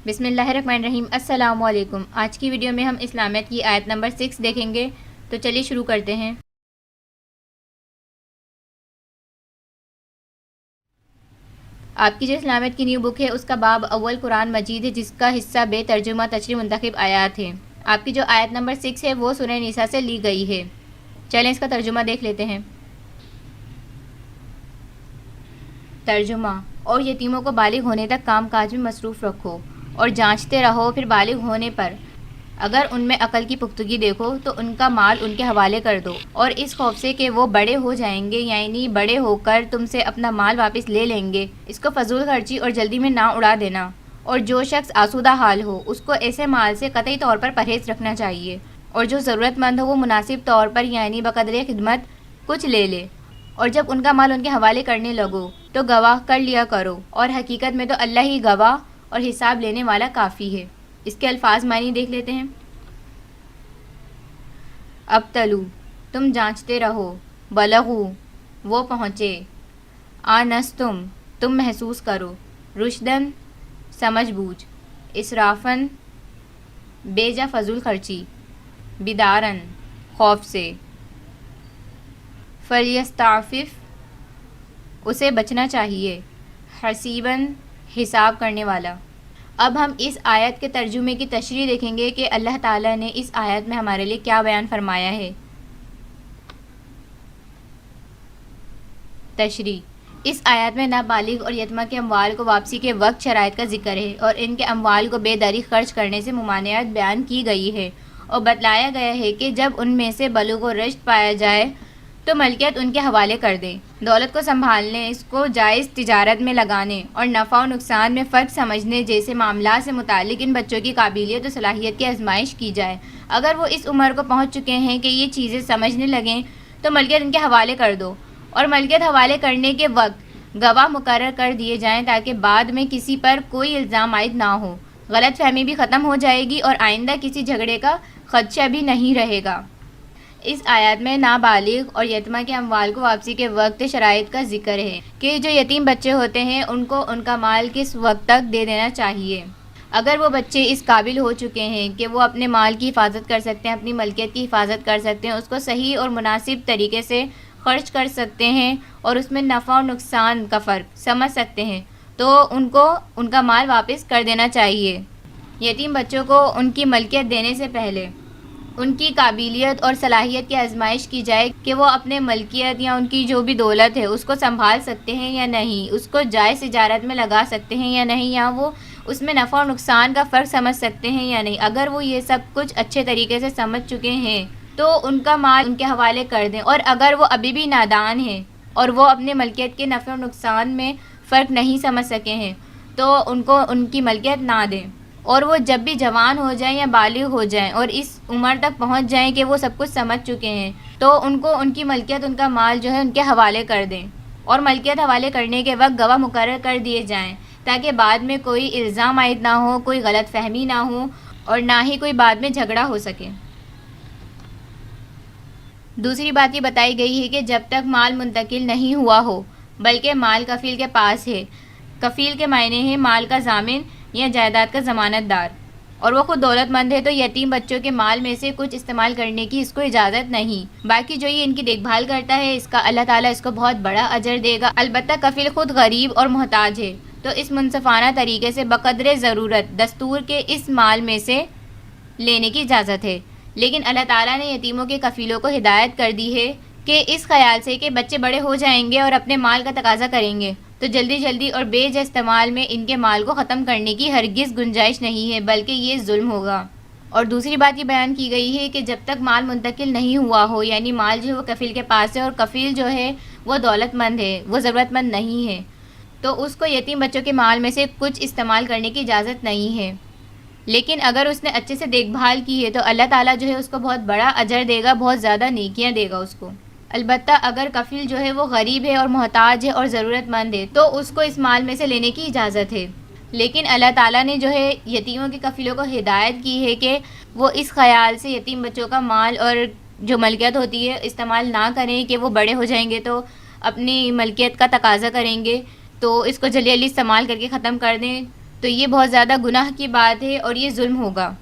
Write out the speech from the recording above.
بسم اللہ الرحمن الرحیم۔ السلام علیکم۔ آج کی ویڈیو میں ہم اسلامیت کی آیت نمبر 6 دیکھیں گے، تو چلیے شروع کرتے ہیں۔ آپ کی جو اسلامیت کی نیو بک ہے اس کا باب اول قرآن مجید ہے، جس کا حصہ بے ترجمہ تشریح منتخب آیات ہے۔ آپ کی جو آیت نمبر 6 ہے وہ سورہ نساء سے لی گئی ہے۔ چلیں اس کا ترجمہ دیکھ لیتے ہیں۔ ترجمہ: اور یتیموں کو بالغ ہونے تک کام کاج میں مصروف رکھو اور جانچتے رہو، پھر بالغ ہونے پر اگر ان میں عقل کی پختگی دیکھو تو ان کا مال ان کے حوالے کر دو، اور اس خوف سے کہ وہ بڑے ہو جائیں گے، یعنی بڑے ہو کر تم سے اپنا مال واپس لے لیں گے، اس کو فضول خرچی اور جلدی میں نہ اڑا دینا۔ اور جو شخص آسودہ حال ہو اس کو ایسے مال سے قطعی طور پر پرہیز رکھنا چاہیے، اور جو ضرورت مند ہو وہ مناسب طور پر یعنی بقدر خدمت کچھ لے لے۔ اور جب ان کا مال ان کے حوالے کرنے لگو تو گواہ کر لیا کرو، اور حقیقت میں تو اللہ ہی گواہ اور حساب لینے والا کافی ہے۔ اس کے الفاظ معنی دیکھ لیتے ہیں۔ ابتلو تم جانچتے رہو، بلغو وہ پہنچے، آنستم تم محسوس کرو، رشدن سمجھ بوجھ، اسرافن بے جا فضول خرچی، بدارن خوف سے، فلیستعفف اسے بچنا چاہیے، حسیباً حساب کرنے والا۔ اب ہم اس آیت کے ترجمے کی تشریح دیکھیں گے کہ اللہ تعالیٰ نے اس آیت میں ہمارے لیے کیا بیان فرمایا ہے۔ تشریح: اس آیت میں نابالغ اور یتیمہ کے اموال کو واپسی کے وقت شرائط کا ذکر ہے، اور ان کے اموال کو بے دری خرچ کرنے سے ممانعت بیان کی گئی ہے، اور بتلایا گیا ہے کہ جب ان میں سے بلوغ و رشد پایا جائے تو ملکیت ان کے حوالے کر دیں۔ دولت کو سنبھالنے، اس کو جائز تجارت میں لگانے اور نفع و نقصان میں فرق سمجھنے جیسے معاملات سے متعلق ان بچوں کی قابلیت و صلاحیت کی آزمائش کی جائے۔ اگر وہ اس عمر کو پہنچ چکے ہیں کہ یہ چیزیں سمجھنے لگیں تو ملکیت ان کے حوالے کر دو، اور ملکیت حوالے کرنے کے وقت گواہ مقرر کر دیے جائیں تاکہ بعد میں کسی پر کوئی الزام عائد نہ ہو، غلط فہمی بھی ختم ہو جائے گی اور آئندہ کسی جھگڑے کا خدشہ بھی نہیں رہے گا۔ اس آیت میں نابالغ اور یتیمہ کے اموال کو واپسی کے وقت شرائط کا ذکر ہے کہ جو یتیم بچے ہوتے ہیں ان کو ان کا مال کس وقت تک دے دینا چاہیے۔ اگر وہ بچے اس قابل ہو چکے ہیں کہ وہ اپنے مال کی حفاظت کر سکتے ہیں، اپنی ملکیت کی حفاظت کر سکتے ہیں، اس کو صحیح اور مناسب طریقے سے خرچ کر سکتے ہیں اور اس میں نفع اور نقصان کا فرق سمجھ سکتے ہیں، تو ان کو ان کا مال واپس کر دینا چاہیے۔ یتیم بچوں کو ان کی ملکیت دینے سے پہلے ان کی قابلیت اور صلاحیت کی آزمائش کی جائے کہ وہ اپنے ملکیت یا ان کی جو بھی دولت ہے اس کو سنبھال سکتے ہیں یا نہیں، اس کو جائز تجارت میں لگا سکتے ہیں یا نہیں، یا وہ اس میں نفع اور نقصان کا فرق سمجھ سکتے ہیں یا نہیں۔ اگر وہ یہ سب کچھ اچھے طریقے سے سمجھ چکے ہیں تو ان کا مال ان کے حوالے کر دیں، اور اگر وہ ابھی بھی نادان ہیں اور وہ اپنے ملکیت کے نفع اور نقصان میں فرق نہیں سمجھ سکے ہیں تو ان کو ان کی ملکیت نہ دیں، اور وہ جب بھی جوان ہو جائیں یا بالغ ہو جائیں اور اس عمر تک پہنچ جائیں کہ وہ سب کچھ سمجھ چکے ہیں تو ان کو ان کی ملکیت، ان کا مال جو ہے ان کے حوالے کر دیں، اور ملکیت حوالے کرنے کے وقت گواہ مقرر کر دیے جائیں تاکہ بعد میں کوئی الزام عائد نہ ہو، کوئی غلط فہمی نہ ہو، اور نہ ہی کوئی بعد میں جھگڑا ہو سکے۔ دوسری بات یہ بتائی گئی ہے کہ جب تک مال منتقل نہیں ہوا ہو بلکہ مال کفیل کے پاس ہے۔ کفیل کے معنی ہے مال کا ضامن یا جائیداد کا ضمانت دار، اور وہ خود دولت مند ہے تو یتیم بچوں کے مال میں سے کچھ استعمال کرنے کی اس کو اجازت نہیں۔ باقی جو یہ ان کی دیکھ بھال کرتا ہے اس کا اللہ تعالیٰ اس کو بہت بڑا اجر دے گا۔ البتہ کفیل خود غریب اور محتاج ہے تو اس منصفانہ طریقے سے بقدر ضرورت دستور کے اس مال میں سے لینے کی اجازت ہے۔ لیکن اللہ تعالیٰ نے یتیموں کے کفیلوں کو ہدایت کر دی ہے کہ اس خیال سے کہ بچے بڑے ہو جائیں گے اور اپنے مال کا تقاضا کریں گے تو جلدی جلدی اور بے جا استعمال میں ان کے مال کو ختم کرنے کی ہرگز گنجائش نہیں ہے، بلکہ یہ ظلم ہوگا۔ اور دوسری بات یہ بیان کی گئی ہے کہ جب تک مال منتقل نہیں ہوا ہو، یعنی مال جو ہے وہ کفیل کے پاس ہے اور کفیل جو ہے وہ دولت مند ہے، وہ ضرورت مند نہیں ہے، تو اس کو یتیم بچوں کے مال میں سے کچھ استعمال کرنے کی اجازت نہیں ہے۔ لیکن اگر اس نے اچھے سے دیکھ بھال کی ہے تو اللہ تعالیٰ جو ہے اس کو بہت بڑا اجر دے گا، بہت زیادہ نیکیاں دے گا اس کو۔ البتہ اگر کفیل جو ہے وہ غریب ہے اور محتاج ہے اور ضرورت مند ہے تو اس کو اس مال میں سے لینے کی اجازت ہے۔ لیکن اللہ تعالیٰ نے جو ہے یتیموں کے کفیلوں کو ہدایت کی ہے کہ وہ اس خیال سے یتیم بچوں کا مال اور جو ملکیت ہوتی ہے استعمال نہ کریں کہ وہ بڑے ہو جائیں گے تو اپنی ملکیت کا تقاضا کریں گے، تو اس کو جلدی جلدی استعمال کر کے ختم کر دیں تو یہ بہت زیادہ گناہ کی بات ہے اور یہ ظلم ہوگا۔